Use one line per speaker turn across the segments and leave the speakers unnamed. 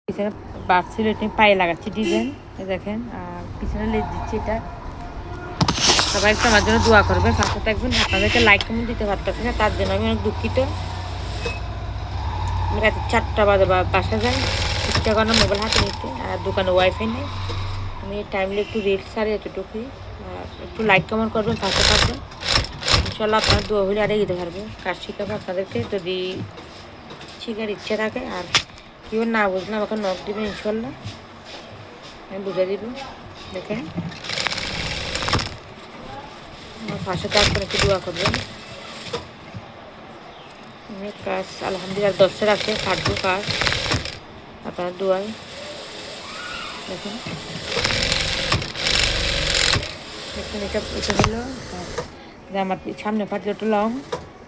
পিছনে বাড়ছিল, এটা পায়ে লাগাচ্ছি ডিজাইন দেখেন, আর পিছনে লেজ দিচ্ছি। এটা সবাই একটু আমার জন্য দোয়া করবে, পাশে থাকবেন। আপনাদেরকে লাইক কমেন্ট দিতে পারতেছি না, তার জন্য আমি অনেক দুঃখিত। আমি রাতে 4টা বাজে বাসা যাই, ইচ্ছা করে না মোবাইল হাতে নিতে, আর দোকানে ওয়াইফাই নেই। আমি টাইমলি একটু রেট সারি এতটুকুই। আর একটু লাইক কমেন্ট করবেন, পাশে থাকবেন। ইনশাল্লাহ আপনার দোয়া হলে আরে যেতে পারবো, কাজ শিখাবো আপনাদেরকে যদি শেখার ইচ্ছা থাকে। আর কেউ না বুঝলে আমাকে নখ দেবেন, ইনশাল্লাহ আমি বুঝে দিব। দেখেন আমার পাশে থাকবেন, একটু দোয়া করবেন। অনেক কাজ আলহামদুলিল্লাহ 10টা রাখে কাটবো কাজ আপনার দোয়ায়। দেখুন দেখুন এটা হলো আমার সামনে পাট যত লং,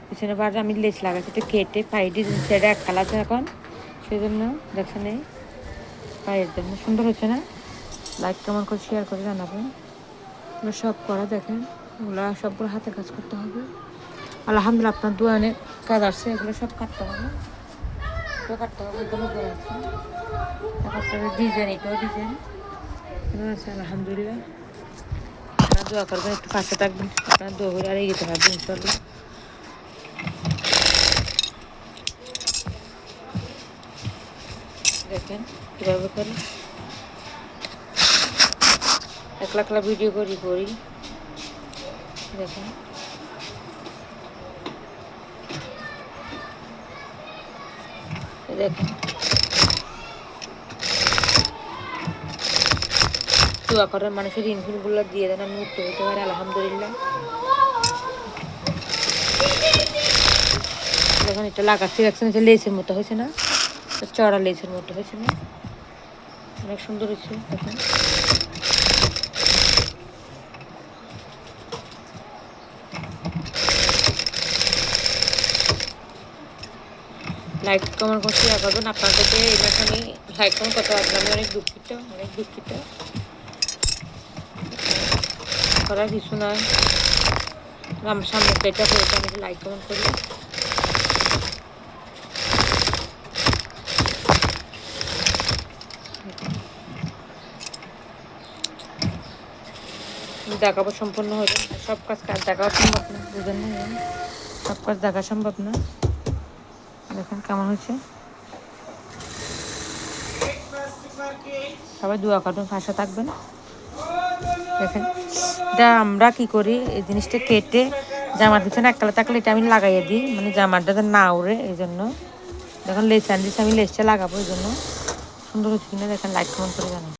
পিছনে পাট আমি লেস লাগাচ্ছি, এটা কেটে পাইডি সাইডে এক কাল আছে এখন, সেই জন্য দেখছেন এই পায়ের জন্য সুন্দর হচ্ছে না। লাইক কেমন করে শেয়ার করে জানাবেন। এগুলো সব করা দেখেন, ওগুলো সবগুলো হাতে কাজ করতে হবে। আলহামদুলিল্লাহ আপনার দোয়া অনেক কাজ আসছে, এগুলো সব কাটতে হবে, এটাও কাটতে হবে, এগুলো করে আছে কাটতে হবে। ডিজাইন এটাও ডিজাইন আছে আলহামদুলিল্লাহ। আপনারা দোয়া করবেন, একটু পাশে থাকবেন, আপনার দোয়া করে আর এগিয়ে পারবেন ইনশাল্লাহ। দেখেন কীভাবে করে একলা একলা ভিডিও করি দেখেন। দেখেন দোয়া করার মানুষের ঋণগুলো দিয়ে দেন, আমি মুক্ত হতে পারি আলহামদুলিল্লাহ। যখন এটা লাগাচ্ছি দেখছেন, এটা লেসের মতো হয়েছে না, চড়া লেসের মতো হয়েছে না, অনেক সুন্দর হয়েছে দেখেন। লাইক কমেন্ট করে শেয়ার করবেন। আপনাদেরকে এখানে লাইক কমেন্ট করতে পারবেন, আমি অনেক দুঃখিত, অনেক দুঃখিত। করার কিছু নয়, আমার সামনে যেটা করেছে আমি লাইক কমেন্ট করি। দেখাবো সম্পূর্ণ হবে, সব কাজ দেখাও সম্ভব না, বুঝেন না, সব কাজ দেখা সম্ভব না। দেখেন কেমন হয়েছে, সবাই দোয়া করবেন, পাশে থাকবেন। দেখেন এটা আমরা কি করি, এই জিনিসটা কেটে জামার পিছনে এক কালে থাকলে এটা আমি লাগাইয়ে দিই, মানে জামাটা না উড়ে, এই জন্য। দেখুন লেস আন দিচ্ছি, আমি লেসটা লাগাবো, এই জন্য সুন্দর হচ্ছে কিনা দেখেন, লাইক কমেন্ট করে জানান।